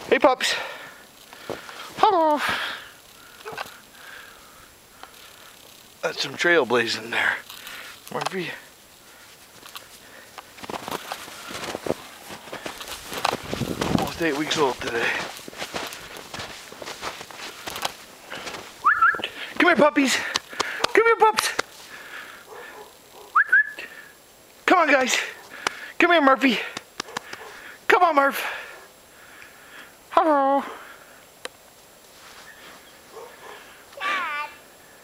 Hey, pups. Hello. That's some trailblazing there, Murphy. Almost 8 weeks old today. Come here, puppies. Come here, pups. Come on, guys. Come here, Murphy. Come on, Murph. Hello. Dad,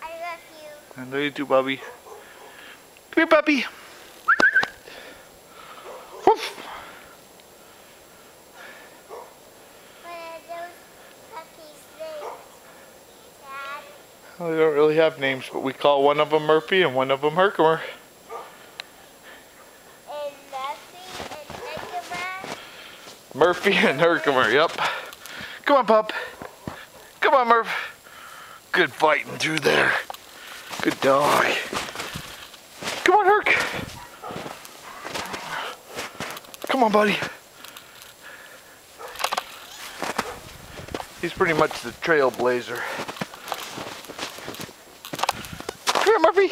I love you. I know you too, Bubby. Come here, puppy. Woof. What are those puppies' names, Dad? Well, they don't really have names, but we call one of them Murphy and one of them Herkimer. And Murphy and Herkimer, yep. Come on, pup. Come on, Murph. Good fighting through there. Good dog. Come on, Herc. Come on, buddy. He's pretty much the trailblazer. Come here, Murphy.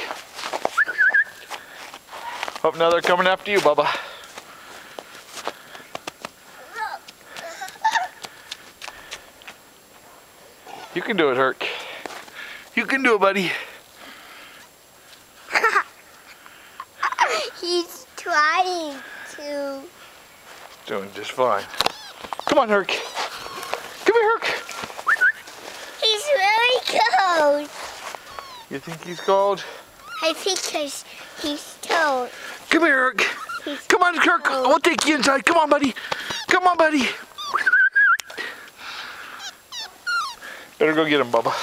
Oh, now they're coming after you, Bubba. You can do it, Herc. You can do it, buddy. He's trying to. Doing just fine. Come on, Herc. Come here, Herc. He's really cold. You think he's cold? I think he's told. Come here, Herc. Come on, Herc. We'll take you inside. Come on, buddy. Come on, buddy. Better go get him, Bubba.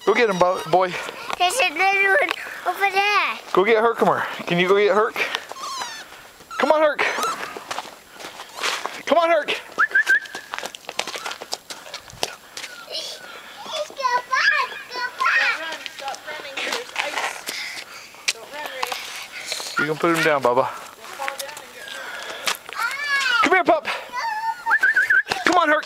Go get him, boy. There's another one over there. Go get Herkimer. Can you go get Herc? Come on, Herc. Come on, Herc. Go back. Don't run. Stop running. There's ice. Don't run, Ray. You can put him down, Bubba. You'll fall down and get hurt. Come here, pup. Come on, Herc.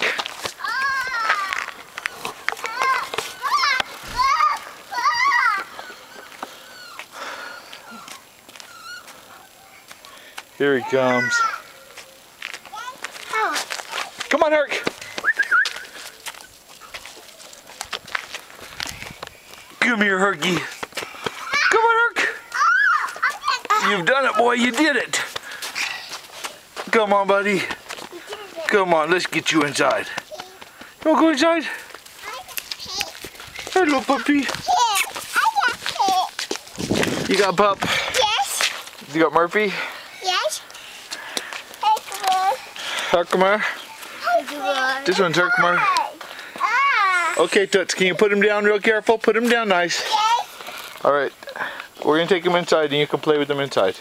Here he comes. Come on, Herc. Come here, Herky. Come on, Herc. You've done it, boy. You did it. Come on, buddy. Come on, let's get you inside. You wanna go inside? Hello, puppy. You got pup? Yes. You got Murphy? Yes. Herkimer? This one's Herkimer. Okay, Toots, can you put him down real careful? Put him down nice. Yes. All right, we're gonna take him inside and you can play with him inside.